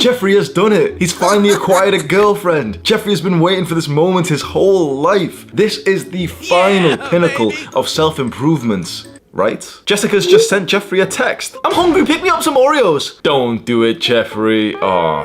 Jeffrey has done it. He's finally acquired a girlfriend. Jeffrey has been waiting for this moment his whole life. This is the final pinnacle of self-improvements. Right? Jessica's just sent Jeffrey a text. I'm hungry, pick me up some Oreos. Don't do it, Jeffrey. Oh.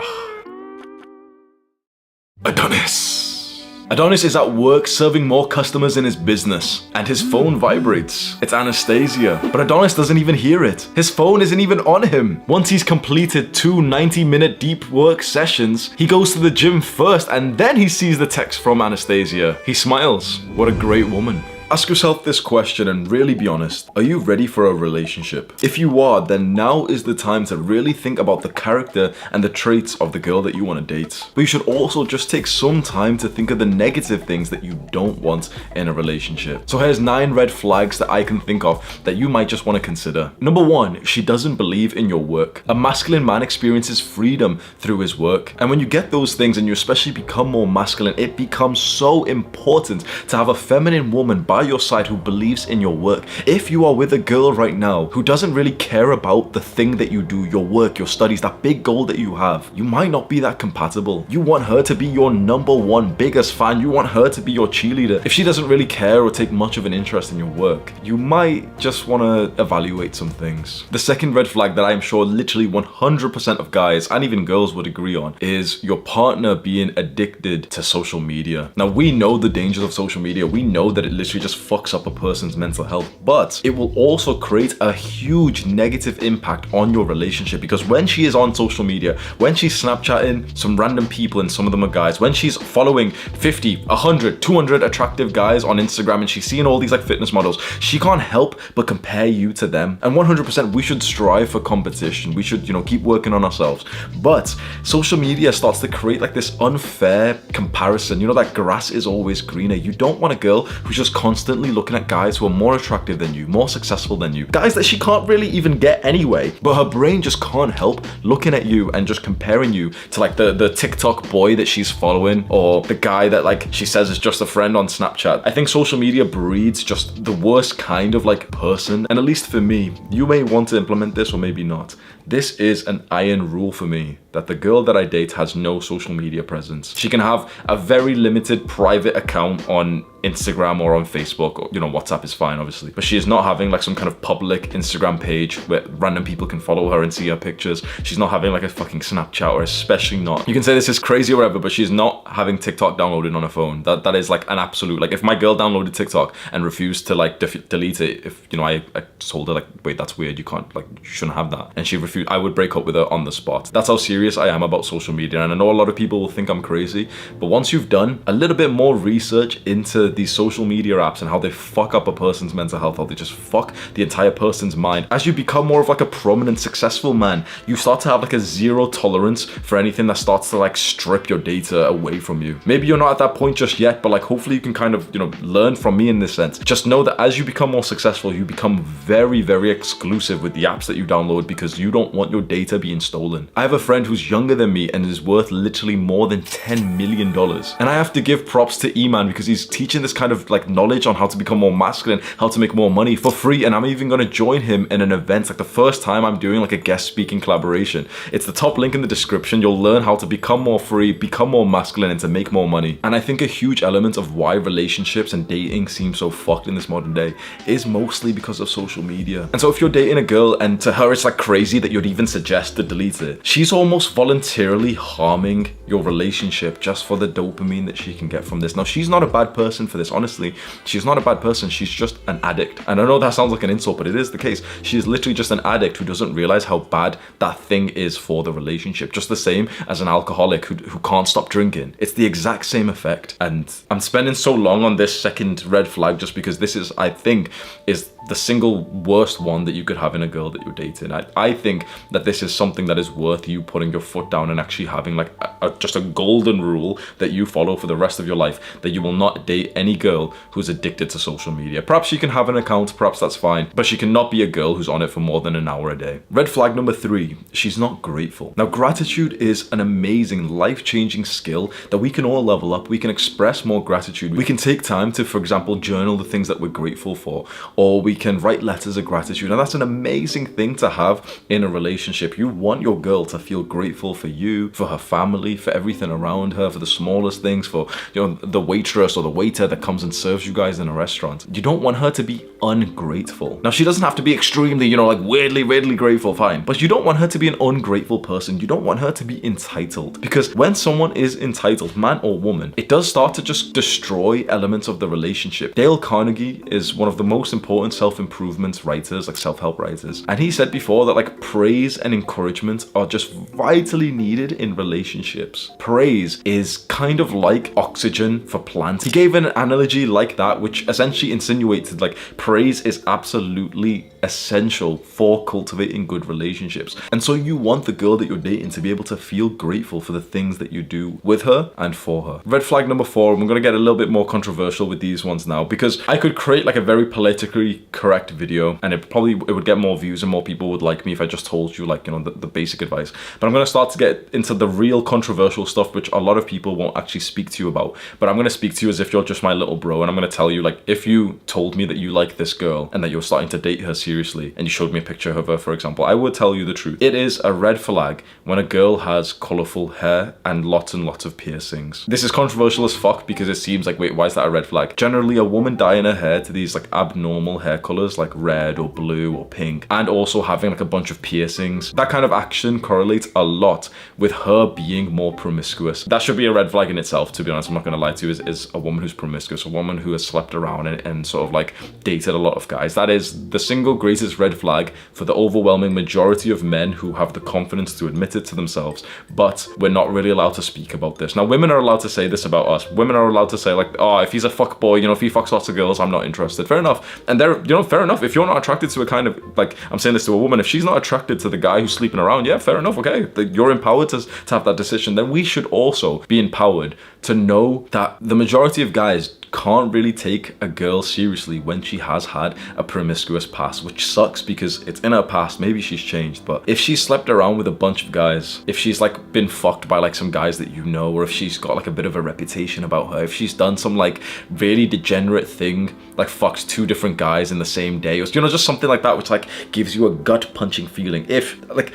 Adonis is at work serving more customers in his business, and his phone vibrates. It's Anastasia, but Adonis doesn't even hear it. His phone isn't even on him. Once he's completed 2 90-minute deep work sessions, he goes to the gym first, and then he sees the text from Anastasia. He smiles. What a great woman. Ask yourself this question and really be honest. Are you ready for a relationship? If you are, then now is the time to really think about the character and the traits of the girl that you want to date. But you should also just take some time to think of the negative things that you don't want in a relationship. So here's 9 red flags that I can think of that you might just want to consider. Number 1, she doesn't believe in your work. A masculine man experiences freedom through his work. And when you get those things and you especially become more masculine, it becomes so important to have a feminine woman by your side who believes in your work. If you are with a girl right now who doesn't really care about the thing that you do, your work, your studies, that big goal that you have, you might not be that compatible. You want her to be your number 1 biggest fan. You want her to be your cheerleader. If she doesn't really care or take much of an interest in your work, you might just want to evaluate some things. The second red flag that I am sure literally 100% of guys and even girls would agree on is your partner being addicted to social media. Now, we know the dangers of social media. We know that it literally just fucks up a person's mental health, but it will also create a huge negative impact on your relationship, because when she is on social media, when she's Snapchatting some random people, and some of them are guys, when she's following 50, 100, 200 attractive guys on Instagram and she's seeing all these like fitness models, she can't help but compare you to them. And 100% we should strive for competition. We should, keep working on ourselves. But social media starts to create like this unfair comparison. That grass is always greener. You don't want a girl who's just constantly looking at guys who are more attractive than you, more successful than you, guys that she can't really even get anyway, but her brain just can't help looking at you and just comparing you to like the TikTok boy that she's following, or the guy that like she says is just a friend on Snapchat. I think social media breeds just the worst kind of like person, and at least for me, you may want to implement this or maybe not. This is an iron rule for me, that the girl that I date has no social media presence. She can have a very limited private account on Instagram or on Facebook, or WhatsApp is fine obviously, but she is not having like some kind of public Instagram page where random people can follow her and see her pictures. She's not having like a fucking Snapchat, or especially not, you can say this is crazy or whatever, but she's not having TikTok downloaded on her phone. That is like an absolute, like if my girl downloaded TikTok and refused to like delete it, if I told her like, wait, that's weird, you can't, like, you shouldn't have that, and she refused, I would break up with her on the spot. That's how serious I am about social media. And I know a lot of people will think I'm crazy, but once you've done a little bit more research into these social media apps and how they fuck up a person's mental health, how they just fuck the entire person's mind, as you become more of like a prominent, successful man, you start to have like a zero tolerance for anything that starts to like strip your data away from you. Maybe you're not at that point just yet, but like hopefully you can kind of, learn from me in this sense. Just know that as you become more successful, you become very, very exclusive with the apps that you download, because you don't want your data being stolen. I have a friend who's younger than me and is worth literally more than $10 million. And I have to give props to E-Man, because he's teaching this kind of like knowledge on how to become more masculine, how to make more money for free. And I'm even going to join him in an event, like the first time I'm doing like a guest speaking collaboration. It's the top link in the description. You'll learn how to become more free, become more masculine, and to make more money. And I think a huge element of why relationships and dating seem so fucked in this modern day is mostly because of social media. And so if you're dating a girl and to her it's like crazy that you'd even suggest to delete it, she's almost voluntarily harming your relationship just for the dopamine that she can get from this. Now, she's not a bad person for this, honestly. She's not a bad person. She's just an addict. And I know that sounds like an insult, but it is the case. She is literally just an addict who doesn't realize how bad that thing is for the relationship. Just the same as an alcoholic who can't stop drinking. It's the exact same effect. And I'm spending so long on this second red flag just because this is, I think, is the single worst one that you could have in a girl that you're dating. I think that this is something that is worth you putting your foot down and actually having like just a golden rule that you follow for the rest of your life, that you will not date any girl who's addicted to social media. Perhaps she can have an account, perhaps that's fine, but she cannot be a girl who's on it for more than an hour a day. Red flag number 3, she's not grateful. Now, gratitude is an amazing, life-changing skill that we can all level up. We can express more gratitude. We can take time to, for example, journal the things that we're grateful for, or we can write letters of gratitude, and that's an amazing thing to have in a relationship. You want your girl to feel grateful for you, for her family, for everything around her, for the smallest things, for, you know, the waitress or the waiter that comes and serves you guys in a restaurant. You don't want her to be ungrateful. Now, she doesn't have to be extremely, you know, like weirdly grateful, fine, but you don't want her to be an ungrateful person. You don't want her to be entitled, because when someone is entitled, man or woman, it does start to just destroy elements of the relationship. Dale Carnegie is one of the most important self-improvement writers, like self-help writers, and he said before that like praise and encouragement are just vitally needed in relationships. Praise is kind of like oxygen for plants. He gave an analogy like that, which essentially insinuated like praise is absolutely essential for cultivating good relationships. And so you want the girl that you're dating to be able to feel grateful for the things that you do with her and for her. Red flag number 4, and we're going to get a little bit more controversial with these ones now, because I could create like a very politically correct video and it would get more views and more people would like me if I just told you like, you know, the basic advice. But I'm going to start to get into the real controversial stuff, which a lot of people won't actually speak to you about. But I'm going to speak to you as if you're just my little bro, and I'm going to tell you, like, if you told me that you like this girl and that you're starting to date her seriously and you showed me a picture of her, for example, I would tell you the truth. It is a red flag when a girl has colorful hair and lots of piercings. This is controversial as fuck because it seems like, wait, why is that a red flag? Generally, a woman dyeing her hair to these like abnormal hair colors like red or blue or pink, and also having like a bunch of piercings, that kind of action correlates a lot with her being more promiscuous. That should be a red flag in itself, to be honest. I'm not gonna lie to you, is a woman who's promiscuous, a woman who has slept around and sort of like dated a lot of guys. That is the single greatest red flag for the overwhelming majority of men who have the confidence to admit it to themselves, but we're not really allowed to speak about this. Now, women are allowed to say this about us. Women are allowed to say like, oh, if he's a fuck boy, you know, if he fucks lots of girls, I'm not interested. Fair enough. And they're, you know, fair enough. If you're not attracted to a kind of, like, I'm saying this to a woman, if she's not attracted to the guy who's sleeping around, yeah, fair enough, okay. You're empowered to have that decision. Then we should also be empowered to know that the majority of guys can't really take a girl seriously when she has had a promiscuous past, which sucks because it's in her past. Maybe she's changed, but if she's slept around with a bunch of guys, if she's like been fucked by like some guys that you know, or if she's got like a bit of a reputation about her, if she's done some like really degenerate thing, like fucks 2 different guys in the same day, or, you know, just something like that, which like gives you a gut punching feeling. If like,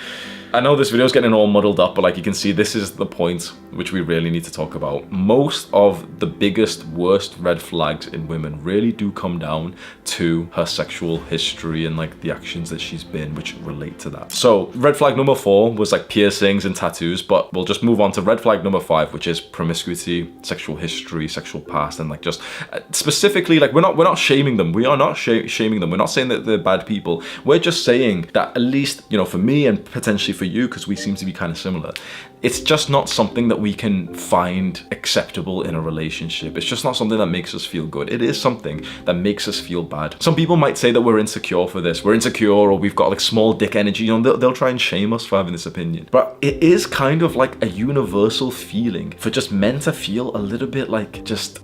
I know this video is getting all muddled up, but like you can see, this is the point which we really need to talk about. Most of the biggest, worst red flags in women really do come down to her sexual history and like the actions that she's been, which relate to that. So red flag number 4 was like piercings and tattoos, but we'll just move on to red flag number 5, which is promiscuity, sexual history, sexual past, and like just specifically, like we're not shaming them. We are not shaming them. We're not saying that they're bad people. We're just saying that, at least, you know, for me and potentially for you, because we seem to be kind of similar, it's just not something that we can find acceptable in a relationship. It's just not something that makes us feel good. It is something that makes us feel bad. Some people might say that we're insecure for this. We're insecure, or we've got like small dick energy. You know, they'll try and shame us for having this opinion. But it is kind of like a universal feeling for just men to feel a little bit like just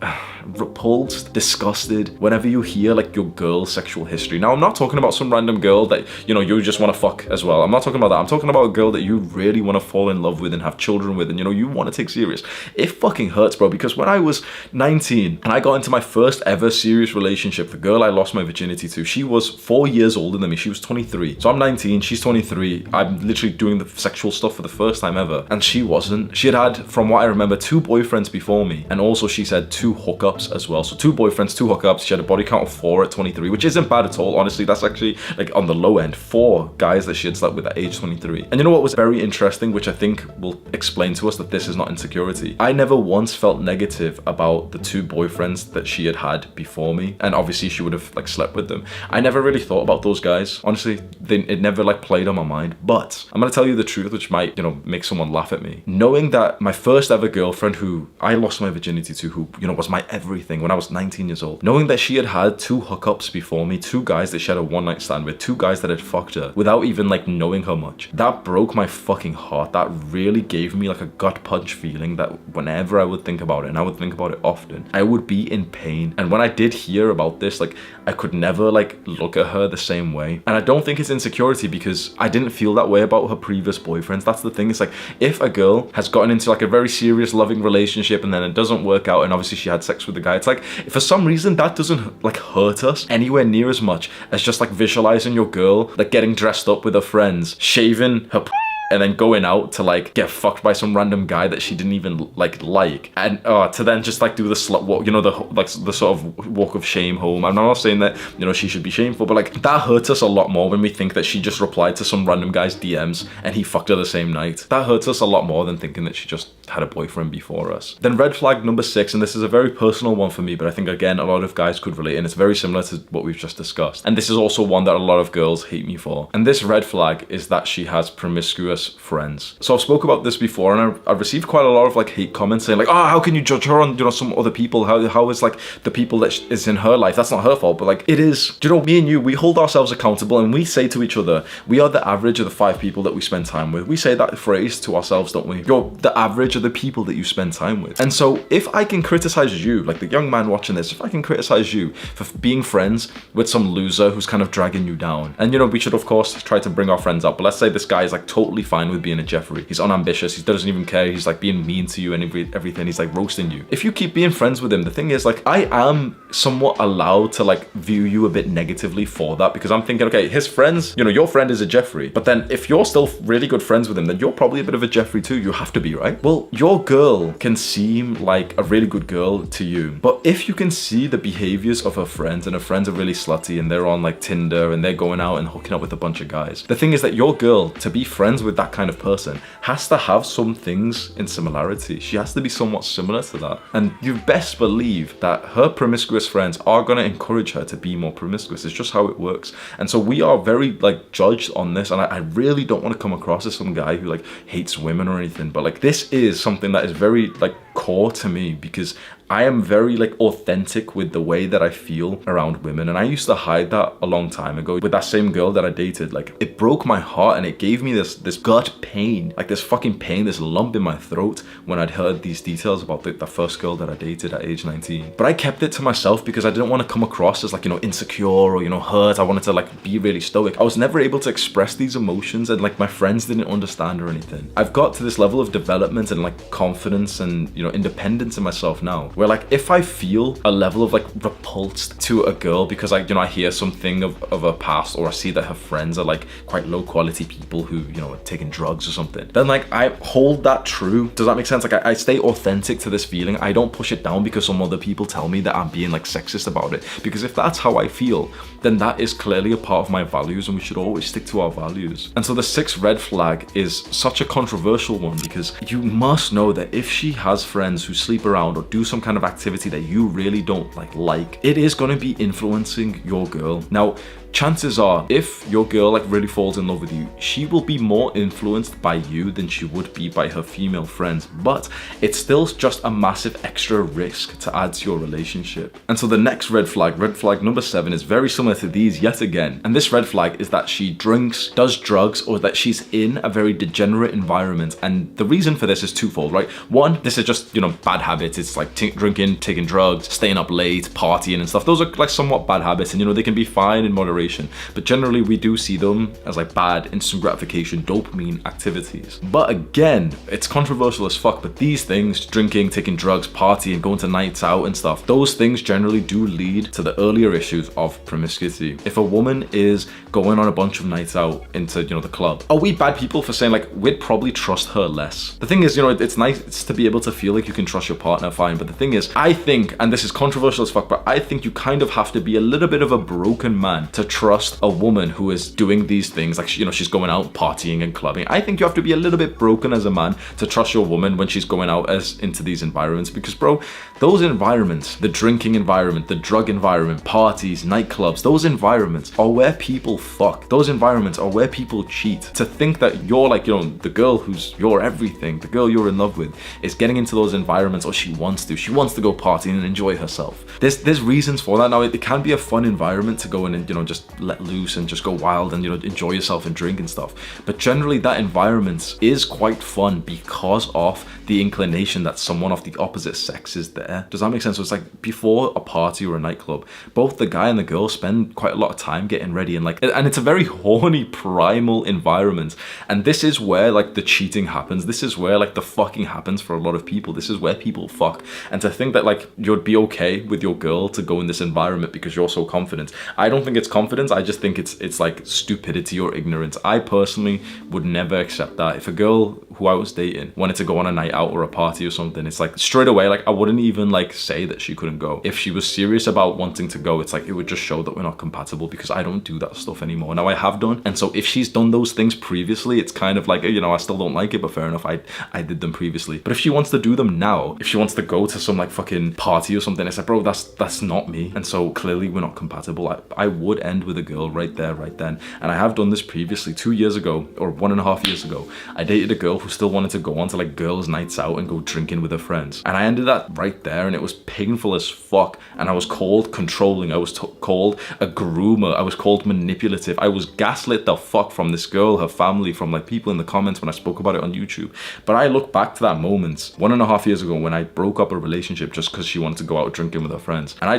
repulsed, disgusted whenever you hear like your girl's sexual history. Now, I'm not talking about some random girl that, you know, you just want to fuck as well. I'm not talking about that. I'm talking about a girl that you really want to fall in love with and have children with, and, you know, you want to take serious. It fucking hurts, bro, because when I was 19 and I got into my first ever serious relationship, the girl I lost my virginity to, she was 4 years older than me. She was 23. So I'm 19, she's 23. I'm literally doing the sexual stuff for the first time ever, and she wasn't. She had, from what I remember, 2 boyfriends before me, and also she said 2 hookups as well. So 2 boyfriends, 2 hookups. She had a body count of 4 at 23, which isn't bad at all. Honestly, that's actually like on the low end. 4 guys that she had slept with at age 23. And you know what was very interesting, which I think will explain to us that this is not insecurity? I never once felt negative about the 2 boyfriends that she had before me, and obviously she would have like slept with them. I never really thought about those guys. Honestly, it never like played on my mind. But I'm gonna tell you the truth, which might, you know, make someone laugh at me. Knowing that my first ever girlfriend, who I lost my virginity to, who, you know, was my everything when I was 19 years old, knowing that she had had 2 hookups before me, 2 guys that she had a one-night stand with, 2 guys that had fucked her without even like knowing her much, that broke my fucking heart. That really gave me like a gut punch feeling that whenever I would think about it, and I would think about it often, I would be in pain. And when I did hear about this, like I could never like look at her the same way. And I don't think it's insecurity, because I didn't feel that way about her previous boyfriends. That's the thing. It's like, if a girl has gotten into like a very serious loving relationship and then it doesn't work out, and obviously she had sex with the guy, it's like, if for some reason that doesn't like hurt us anywhere near as much as just like visualizing your girl like getting dressed up with her friends, shaving her and then going out to like get fucked by some random guy that she didn't even like, and to then just like do the slut walk, you know, the sort of walk of shame home. I'm not saying that, you know, she should be shameful, but like that hurts us a lot more when we think that she just replied to some random guy's DMs and he fucked her the same night. That hurts us a lot more than thinking that she just had a boyfriend before us. Then red flag number 6, and this is a very personal one for me, but I think again a lot of guys could relate, and it's very similar to what we've just discussed. And this is also one that a lot of girls hate me for. And this red flag is that she has promiscuous friends. So I've spoke about this before, and I've received quite a lot of like hate comments saying like, oh, how can you judge her on, you know, some other people? How is like the people that is in her life, that's not her fault? But like, it is. Do you know, me and you, we hold ourselves accountable, and we say to each other, we are the average of the 5 people that we spend time with. We say that phrase to ourselves, don't we? You're the average of the people that you spend time with. And so if I can criticize you, like the young man watching this, if I can criticize you for being friends with some loser who's kind of dragging you down, and you know, we should of course try to bring our friends up, but let's say this guy is like totally fine with being a Jeffrey. He's unambitious, he doesn't even care, he's like being mean to you and everything, he's like roasting you. If you keep being friends with him, the thing is like, I am somewhat allowed to like view you a bit negatively for that, because I'm thinking, okay, his friends, you know, your friend is a Jeffrey, but then if you're still really good friends with him, then you're probably a bit of a Jeffrey too. You have to be, right? Well, your girl can seem like a really good girl to you, but if you can see the behaviors of her friends, and her friends are really slutty and they're on like Tinder and they're going out and hooking up with a bunch of guys, the thing is that your girl, to be friends with that kind of person, has to have some things in similarity. She has to be somewhat similar to that, and you best believe that her promiscuous friends are going to encourage her to be more promiscuous. It's just how it works. And so we are very like judged on this, and I really don't want to come across as some guy who like hates women or anything, but like this is something that is very like core to me, because I am very like authentic with the way that I feel around women, and I used to hide that a long time ago with that same girl that I dated. Like, it broke my heart, and it gave me this gut pain, like this fucking pain, this lump in my throat when I'd heard these details about the first girl that I dated at age 19. But I kept it to myself because I didn't want to come across as like, you know, insecure or, you know, hurt. I wanted to like be really stoic. I was never able to express these emotions, and like my friends didn't understand or anything. I've got to this level of development and like confidence and, you know, independence in myself now, where like if I feel a level of like repulsed to a girl because I, you know, I hear something of her past, or I see that her friends are like quite low quality people who, you know, are taking drugs or something, then like I hold that true. Does that make sense? Like I stay authentic to this feeling. I don't push it down because some other people tell me that I'm being like sexist about it, because if that's how I feel, then that is clearly a part of my values, and we should always stick to our values. And so the 6th red flag is such a controversial one, because you must know that if she has friends who sleep around or do some kind of activity that you really don't like, it is going to be influencing your girl. Now, chances are, if your girl like really falls in love with you, she will be more influenced by you than she would be by her female friends, but it's still just a massive extra risk to add to your relationship. And so the next red flag number 7, is very similar to these yet again, and this red flag is that she drinks, does drugs, or that she's in a very degenerate environment. And the reason for this is twofold, right? One, this is just, you know, bad habits. It's like drinking, taking drugs, staying up late, partying and stuff. Those are like somewhat bad habits, and you know, they can be fine in moderation, but generally we do see them as like bad instant gratification dopamine activities. But again, it's controversial as fuck, but these things, drinking, taking drugs, partying, going to nights out and stuff, those things generally do lead to the earlier issues of promiscuity. If a woman is going on a bunch of nights out into, you know, the club, are we bad people for saying like we'd probably trust her less? The thing is, you know, it's nice to be able to feel like you can trust your partner, fine, but the thing is, I think, and this is controversial as fuck, but I think you kind of have to be a little bit of a broken man to trust a woman who is doing these things, like, you know, she's going out partying and clubbing. I think you have to be a little bit broken as a man to trust your woman when she's going out into these environments, because bro, those environments, the drinking environment, the drug environment, parties, nightclubs, those environments are where people fuck. Those environments are where people cheat. To think that you're like, you know, the girl who's your everything, the girl you're in love with, is getting into those environments, or she wants to go partying and enjoy herself. There's reasons for that. Now, it can be a fun environment to go in and, you know, just just let loose and just go wild and, you know, enjoy yourself and drink and stuff. But generally that environment is quite fun because of the inclination that someone of the opposite sex is there. Does that make sense? So it's like before a party or a nightclub, both the guy and the girl spend quite a lot of time getting ready and it's a very horny, primal environment. And this is where like the cheating happens. This is where like the fucking happens for a lot of people. This is where people fuck. And to think that like you'd be okay with your girl to go in this environment because you're so confident. I don't think it's confidence. I just think it's like stupidity or ignorance. I personally would never accept that. If a girl who I was dating wanted to go on a night out or a party or something, it's like straight away, like I wouldn't even like say that she couldn't go. If she was serious about wanting to go, it's like it would just show that we're not compatible because I don't do that stuff anymore. Now I have done, and so if she's done those things previously, it's kind of like, you know, I still don't like it, but fair enough, I did them previously. But if she wants to do them now, if she wants to go to some like fucking party or something, it's like, bro, that's not me. And so clearly we're not compatible. I would end with a girl right there, right then. And I have done this previously. 2 years ago or 1.5 years ago, I dated a girl who still wanted to go on to like girls' nights out and go drinking with her friends. And I ended that right there, and it was painful as fuck. And I was called controlling. I was called a groomer. I was called manipulative. I was gaslit the fuck from this girl, her family, from like people in the comments when I spoke about it on YouTube. But I look back to that moment 1.5 years ago when I broke up a relationship just because she wanted to go out drinking with her friends. And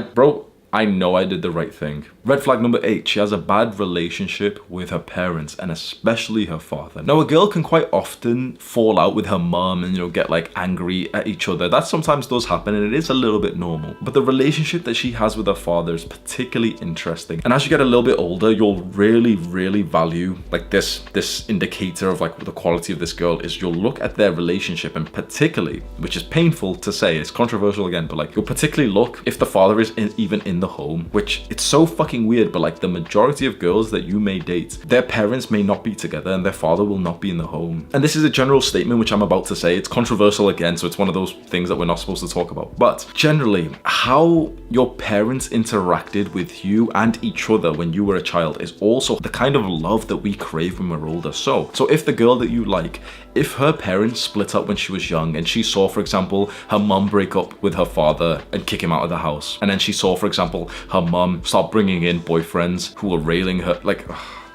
I know I did the right thing. Red flag number 8, she has a bad relationship with her parents and especially her father. Now a girl can quite often fall out with her mom and, you know, get like angry at each other. That sometimes does happen and it is a little bit normal. But the relationship that she has with her father is particularly interesting. And as you get a little bit older, you'll really, really value like this indicator of like the quality of this girl is you'll look at their relationship, and particularly, which is painful to say, it's controversial again, but like you'll particularly look if the father is even in the home, which it's so fucking weird, but like the majority of girls that you may date, their parents may not be together and their father will not be in the home. And this is a general statement which I'm about to say. It's controversial again, so it's one of those things that we're not supposed to talk about. But generally, how your parents interacted with you and each other when you were a child is also the kind of love that we crave when we're older. So if the girl that you like, if her parents split up when she was young and she saw, for example, her mum break up with her father and kick him out of the house, and then she saw, for example, her mum start bringing in boyfriends who were railing her, like,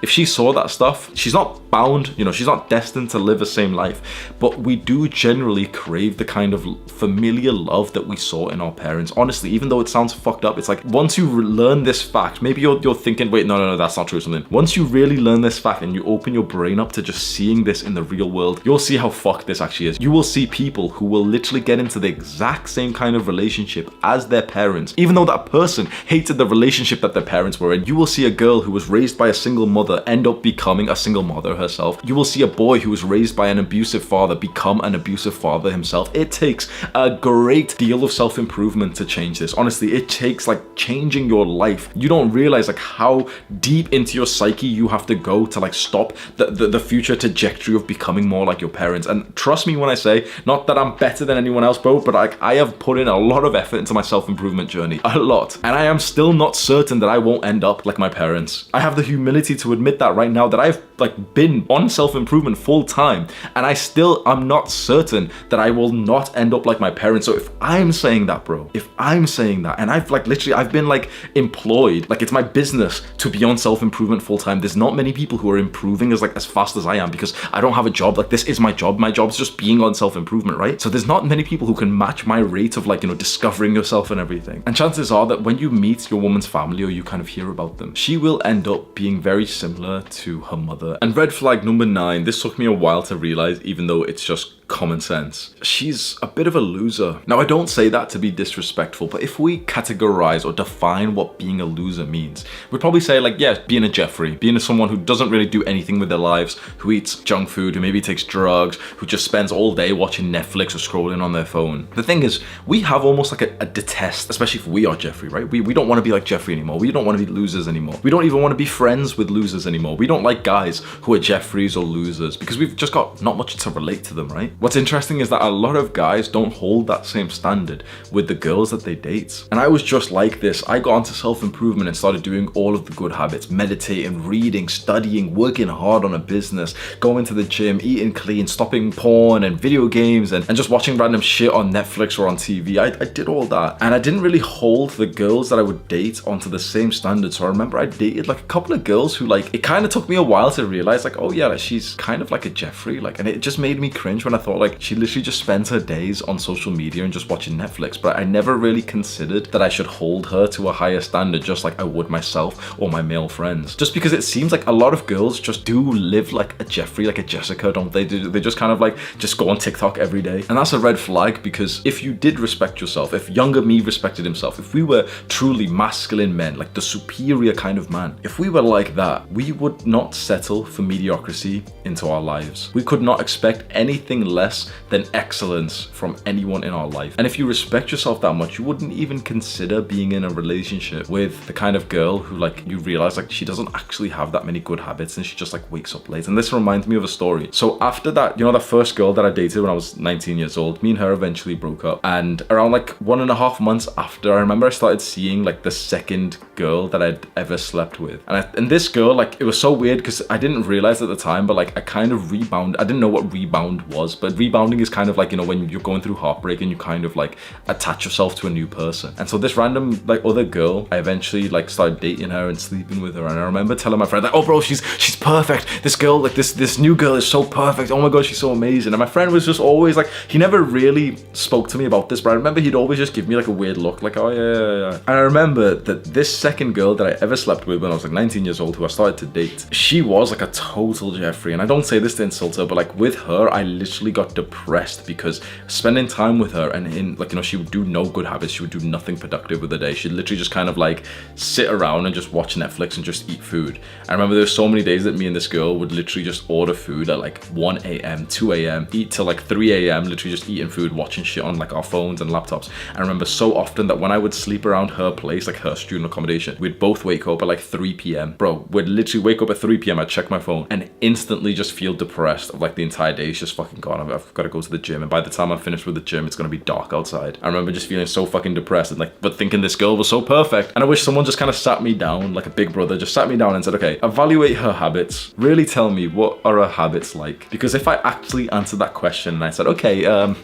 if she saw that stuff, she's not bound, you know, she's not destined to live the same life, but we do generally crave the kind of familiar love that we saw in our parents. Honestly, even though it sounds fucked up, it's like once you learn this fact, maybe you're thinking, wait, no, that's not true or something. Once you really learn this fact and you open your brain up to just seeing this in the real world, you'll see how fucked this actually is. You will see people who will literally get into the exact same kind of relationship as their parents, even though that person hated the relationship that their parents were in. You will see a girl who was raised by a single mother end up becoming a single mother herself. You will see a boy who was raised by an abusive father become an abusive father himself. It takes a great deal of self-improvement to change this. Honestly, it takes like changing your life. You don't realize like how deep into your psyche you have to go to like stop the future trajectory of becoming more like your parents. And trust me when I say, not that I'm better than anyone else, bro, but like I have put in a lot of effort into my self-improvement journey. A lot. And I am still not certain that I won't end up like my parents. I have the humility to admit that right now, that I've like been on self-improvement full time, and I'm not certain that I will not end up like my parents. So if I'm saying that, bro, if I'm saying that, and I've like literally, I've been like employed, like it's my business to be on self-improvement full time. There's not many people who are improving as fast as I am because I don't have a job. Like this is my job. My job's just being on self-improvement, right? So there's not many people who can match my rate of like, you know, discovering yourself and everything. And chances are that when you meet your woman's family or you kind of hear about them, she will end up being very similar to her mother. And red flag number 9, this took me a while to realize, even though it's just common sense. She's a bit of a loser. Now, I don't say that to be disrespectful, but if we categorize or define what being a loser means, we'd probably say like, yeah, being a Jeffrey, being someone who doesn't really do anything with their lives, who eats junk food, who maybe takes drugs, who just spends all day watching Netflix or scrolling on their phone. The thing is, we have almost like a detest, especially if we are Jeffrey, right? We don't want to be like Jeffrey anymore. We don't want to be losers anymore. We don't even want to be friends with losers anymore. We don't like guys who are Jeffreys or losers because we've just got not much to relate to them, right? What's interesting is that a lot of guys don't hold that same standard with the girls that they date. And I was just like this. I got into self-improvement and started doing all of the good habits, meditating, reading, studying, working hard on a business, going to the gym, eating clean, stopping porn and video games, and just watching random shit on Netflix or on TV. I did all that. And I didn't really hold the girls that I would date onto the same standard. So I remember I dated like a couple of girls who, like, it kind of took me a while to realize, like, oh yeah, like, she's kind of like a Jeffrey, like, and it just made me cringe when I thought, like, she literally just spends her days on social media and just watching Netflix. But I never really considered that I should hold her to a higher standard, just like I would myself or my male friends. Just because it seems like a lot of girls just do live like a Jeffrey, like a Jessica, don't they? They just kind of like just go on TikTok every day. And that's a red flag, because if you did respect yourself, if younger me respected himself, if we were truly masculine men, like the superior kind of man, if we were like that, we would not settle for mediocrity into our lives. We could not expect anything less than excellence from anyone in our life. And if you respect yourself that much, you wouldn't even consider being in a relationship with the kind of girl who, like, you realize, like, she doesn't actually have that many good habits and she just like wakes up late. And this reminds me of a story. So after that, you know, the first girl that I dated when I was 19 years old, me and her eventually broke up. And around like 1.5 months after, I remember I started seeing like the second girl that I'd ever slept with. And this girl, like, it was so weird because I didn't realize at the time, but like I kind of rebound. I didn't know what rebound was, but rebounding is kind of like, you know, when you're going through heartbreak and you kind of like attach yourself to a new person. And so this random like other girl, I eventually like started dating her and sleeping with her. And I remember telling my friend, like, oh bro, she's perfect. This girl, like this new girl is so perfect. Oh my god, she's so amazing. And my friend was just always like, he never really spoke to me about this, but I remember he'd always just give me like a weird look, like, oh yeah. And I remember that this second girl that I ever slept with when I was like 19 years old, who I started to date, she was like a total Jeffrey. And I don't say this to insult her, but like with her, I literally got depressed because spending time with her and in like, you know, she would do no good habits. She would do nothing productive with the day. She'd literally just kind of like sit around and just watch Netflix and just eat food. I remember there were so many days that me and this girl would literally just order food at like 1 a.m., 2 a.m., eat till like 3 a.m., literally just eating food, watching shit on like our phones and laptops. I remember so often that when I would sleep around her place, like her student accommodation, we'd both wake up at like 3 p.m. Bro, we'd literally wake up at 3 p.m., I'd check my phone and instantly just feel depressed of like the entire day is just fucking gone. I've got to go to the gym, and by the time I'm finished with the gym, it's gonna be dark outside. I remember just feeling so fucking depressed and like, but thinking this girl was so perfect. And I wish someone just kind of sat me down, like a big brother, just sat me down and said, okay, evaluate her habits. Really tell me, what are her habits like? Because if I actually answered that question and I said, okay,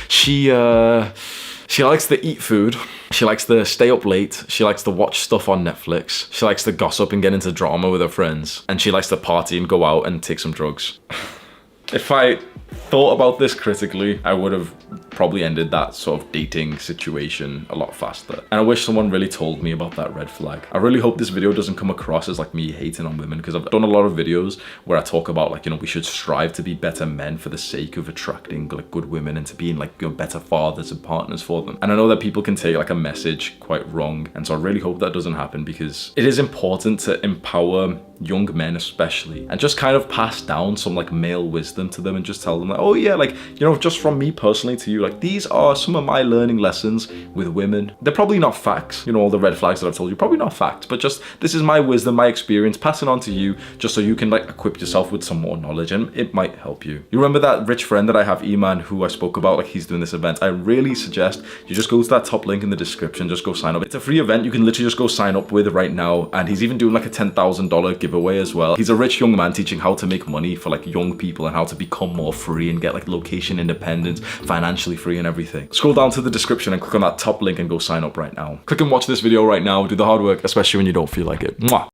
she likes to eat food. She likes to stay up late. She likes to watch stuff on Netflix. She likes to gossip and get into drama with her friends. And she likes to party and go out and take some drugs. If I thought about this critically, I would have probably ended that sort of dating situation a lot faster. And I wish someone really told me about that red flag. I really hope this video doesn't come across as like me hating on women, because I've done a lot of videos where I talk about like, you know, we should strive to be better men for the sake of attracting like good women and to being like, you know, better fathers and partners for them. And I know that people can take like a message quite wrong. And so I really hope that doesn't happen, because it is important to empower young men especially, and just kind of pass down some like male wisdom to them and just tell them like, oh yeah, like, you know, just from me personally to you, like, these are some of my learning lessons with women. They're probably not facts, you know, all the red flags that I've told you, probably not facts, but just this is my wisdom, my experience, passing on to you just so you can like equip yourself with some more knowledge, and it might help you. You remember that rich friend that I have, Iman, who I spoke about, like he's doing this event? I really suggest you just go to that top link in the description, just go sign up. It's a free event you can literally just go sign up with right now, and he's even doing like a $10,000 giveaway as well. He's a rich young man teaching how to make money for like young people and how to become more free and get like location independence, financially free and everything. Scroll down to the description and click on that top link and go sign up right now. Click and watch this video right now. Do the hard work, especially when you don't feel like it. Mwah.